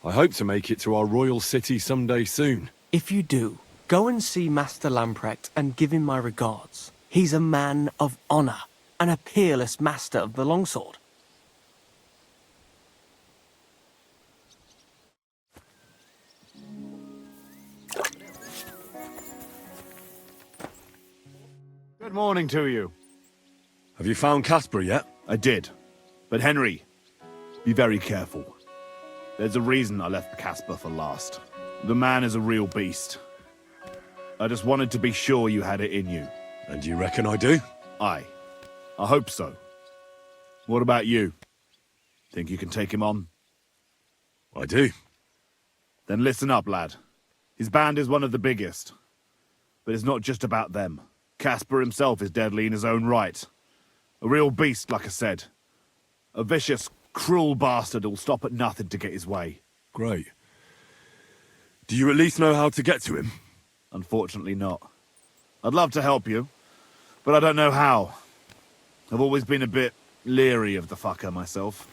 I hope to make it to our royal city someday soon. If you do, go and see Master Lamprecht and give him my regards. He's a man of honour and a peerless master of the longsword. Good morning to you. Have you found Caspar yet? I did. But Henry, be very careful. There's a reason I left Caspar for last. The man is a real beast. I just wanted to be sure you had it in you. And you reckon I do? Aye. I hope so. What about you? Think you can take him on? I do. Then listen up, lad. His band is one of the biggest. But it's not just about them. Caspar himself is deadly in his own right. A real beast, like I said. A vicious, cruel bastard who'll stop at nothing to get his way. Great. Do you at least know how to get to him? Unfortunately not. I'd love to help you, but I don't know how. I've always been a bit leery of the fucker myself.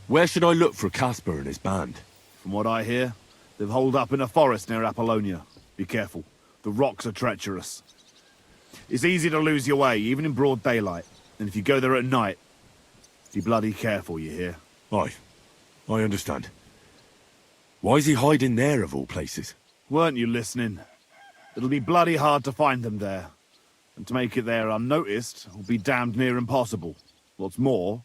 Where should I look for Caspar and his band? From what I hear, they've holed up in a forest near Apollonia. Be careful. The rocks are treacherous. It's easy to lose your way, even in broad daylight. And if you go there at night, be bloody careful, you hear? Aye, I understand. Why is he hiding there, of all places? Weren't you listening? It'll be bloody hard to find them there. And to make it there unnoticed will be damned near impossible. What's more,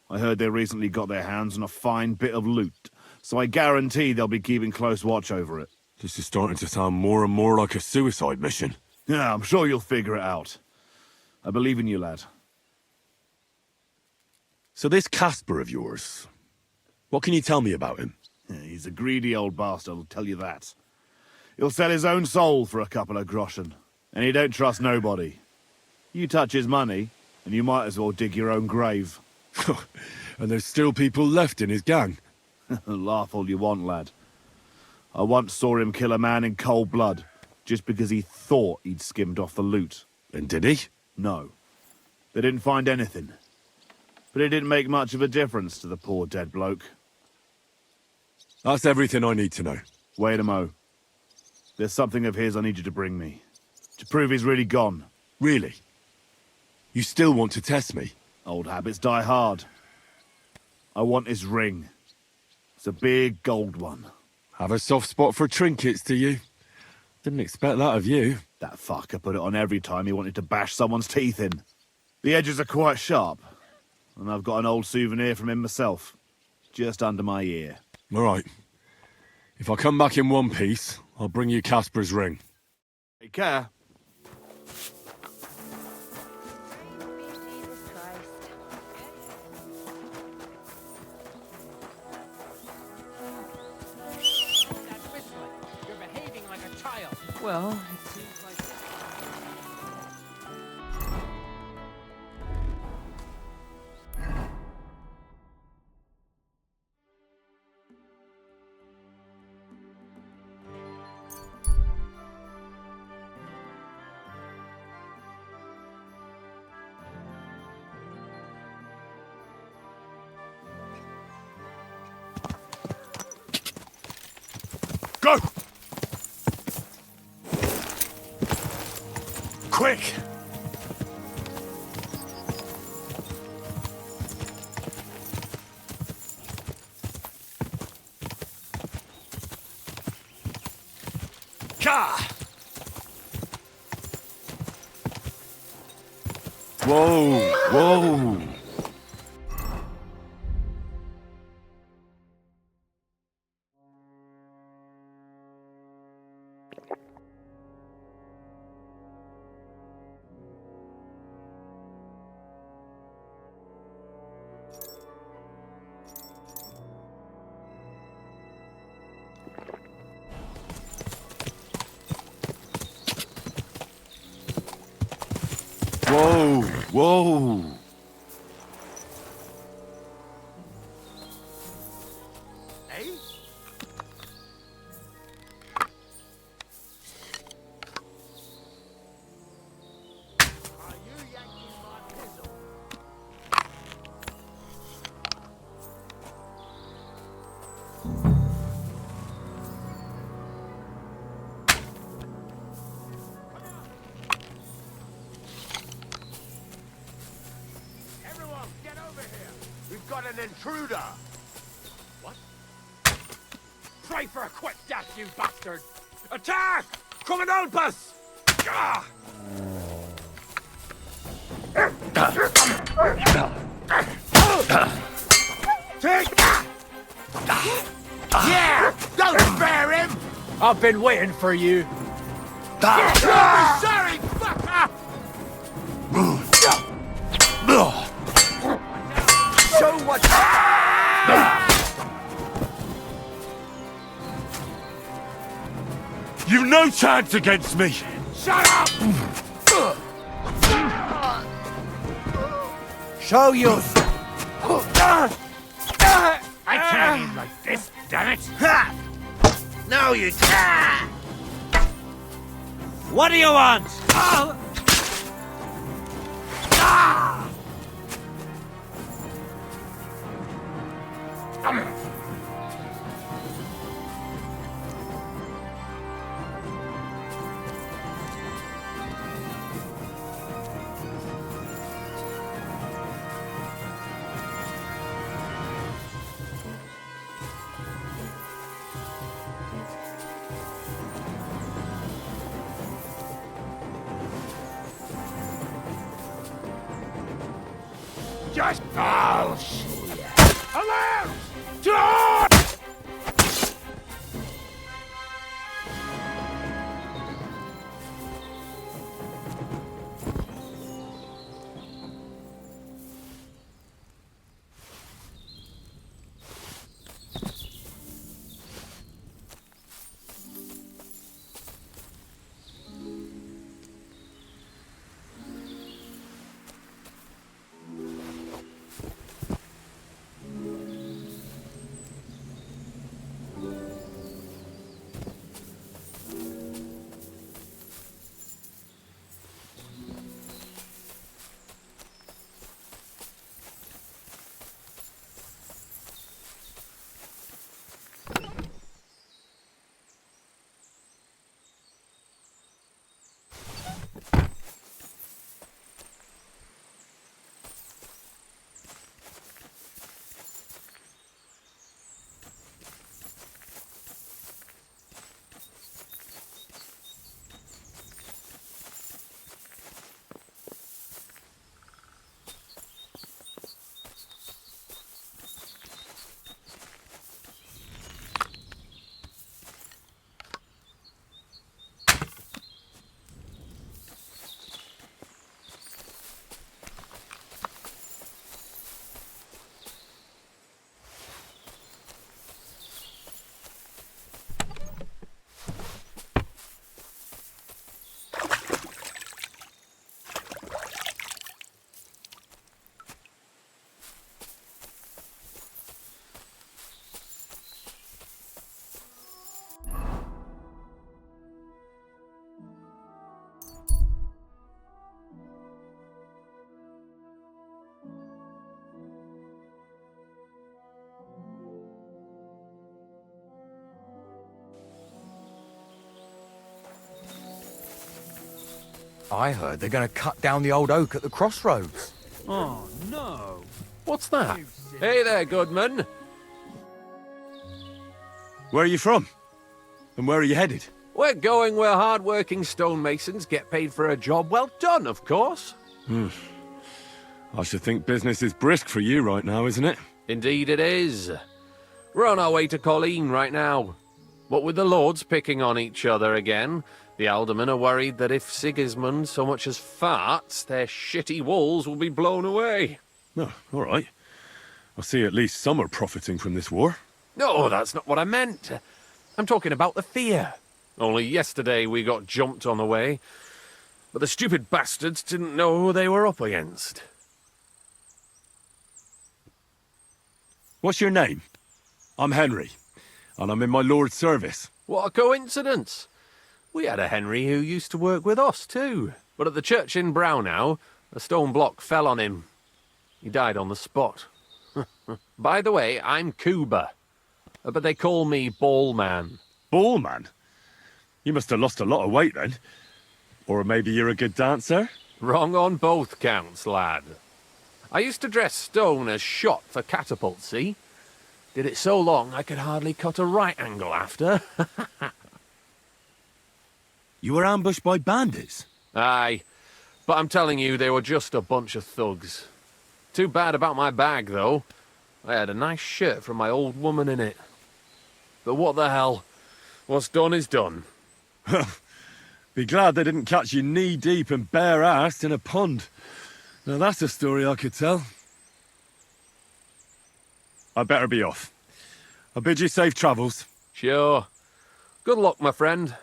I heard they recently got their hands on a fine bit of loot, so I guarantee they'll be keeping close watch over it. This is starting to sound more and more like a suicide mission. Yeah, I'm sure you'll figure it out. I believe in you, lad. So this Caspar of yours, what can you tell me about him? He's a greedy old bastard, I'll tell you that. He'll sell his own soul for a couple of groschen, and he don't trust nobody. You touch his money, and you might as well dig your own grave. And there's still people left in his gang? Laugh all you want, lad. I once saw him kill a man in cold blood, just because he thought he'd skimmed off the loot. And did he? No. They didn't find anything. But it didn't make much of a difference to the poor dead bloke. That's everything I need to know. Wait a mo. There's something of his I need you to bring me. To prove he's really gone. Really? You still want to test me? Old habits die hard. I want his ring. It's a big gold one. Have a soft spot for trinkets, do you? Didn't expect that of you. That fucker put it on every time he wanted to bash someone's teeth in. The edges are quite sharp, and I've got an old souvenir from him myself, just under my ear. All right. If I come back in one piece, I'll bring you Casper's ring. Take care. You're behaving like a child. Well, it seems like... Go! Quick! Ka! Whoa! Whoa! Whoa! Whoa! Hey? Are you yanking my pistol? Everyone, get over here. We've got an intruder. What? Pray for a quick death, you bastard! Attack! Come and help us! Ah! Take that! Yeah! Don't spare him! I've been waiting for you. Sorry, fucker! Show what... You've no chance against me! Shut up! Show yours. I can't eat like this, damn it! Now you can! What do you want? Just... I'll show you. Alert! To all! I heard they're going to cut down the old oak at the crossroads. Oh, no. What's that? Hey there, Goodman. Where are you from? And where are you headed? We're going where hard-working stonemasons get paid for a job well done, of course. I should think business is brisk for you right now, isn't it? Indeed it is. We're on our way to Colleen right now. What with the lords picking on each other again, the aldermen are worried that if Sigismund so much as farts, their shitty walls will be blown away. Oh, all right. I see at least some are profiting from this war. No, that's not what I meant. I'm talking about the fear. Only yesterday we got jumped on the way, but the stupid bastards didn't know who they were up against. What's your name? I'm Henry, and I'm in my lord's service. What a coincidence. We had a Henry who used to work with us too, but at the church in Brownhow, a stone block fell on him. He died on the spot. By the way, I'm Cuba, but they call me Ballman. Ballman? You must have lost a lot of weight then. Or maybe you're a good dancer? Wrong on both counts, lad. I used to dress stone as shot for catapult, see? Did it so long I could hardly cut a right angle after. You were ambushed by bandits? Aye, but I'm telling you, they were just a bunch of thugs. Too bad about my bag, though. I had a nice shirt from my old woman in it. But what the hell? What's done is done. Be glad they didn't catch you knee-deep and bare-assed in a pond. Now that's a story I could tell. I'd better be off. I bid you safe travels. Sure. Good luck, my friend.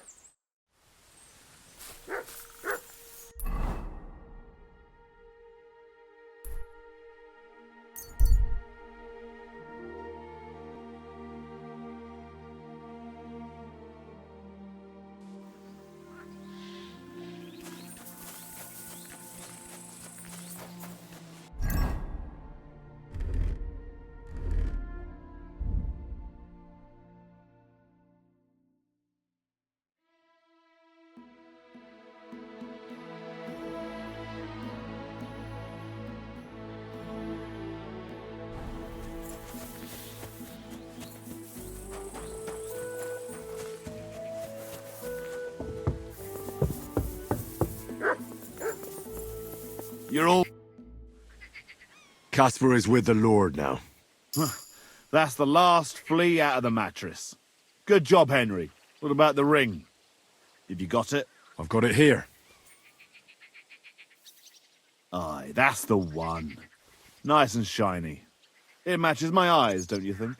You're all... Caspar is with the Lord now. That's the last flea out of the mattress. Good job, Henry. What about the ring? Have you got it? I've got it here. Aye, that's the one. Nice and shiny. It matches my eyes, don't you think?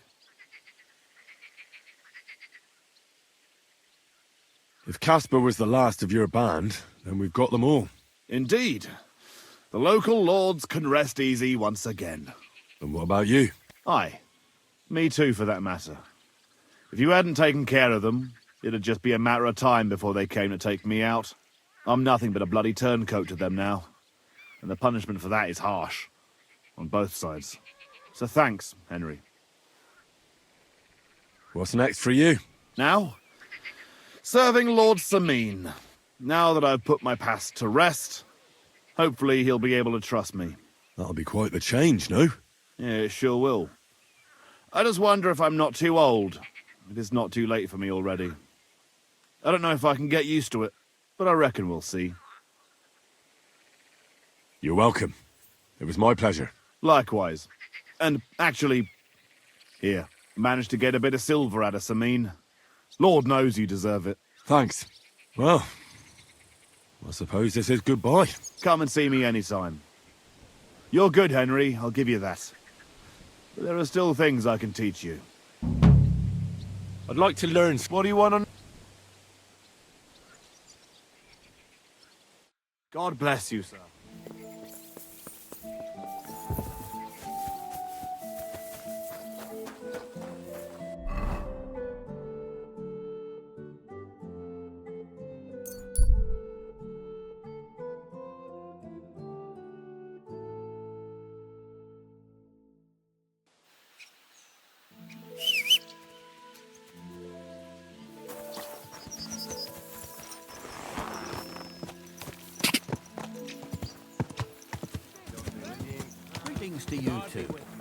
If Caspar was the last of your band, then we've got them all. Indeed. The local lords can rest easy once again. And what about you? Aye. Me too, for that matter. If you hadn't taken care of them, it'd just be a matter of time before they came to take me out. I'm nothing but a bloody turncoat to them now. And the punishment for that is harsh. On both sides. So thanks, Henry. What's next for you? Now? Serving Lord Sameen. Now that I've put my past to rest, hopefully he'll be able to trust me. That'll be quite the change, no? Yeah, it sure will. I just wonder if I'm not too old. It is not too late for me already. I don't know if I can get used to it, but I reckon we'll see. You're welcome. It was my pleasure. Likewise. And actually, here, managed to get a bit of silver out of Sameen. Lord knows you deserve it. Thanks. Well, I suppose this is goodbye. Come and see me anytime. You're good, Henry, I'll give you that. But there are still things I can teach you. I'd like to learn. What do you want to... God bless you, sir. after you two.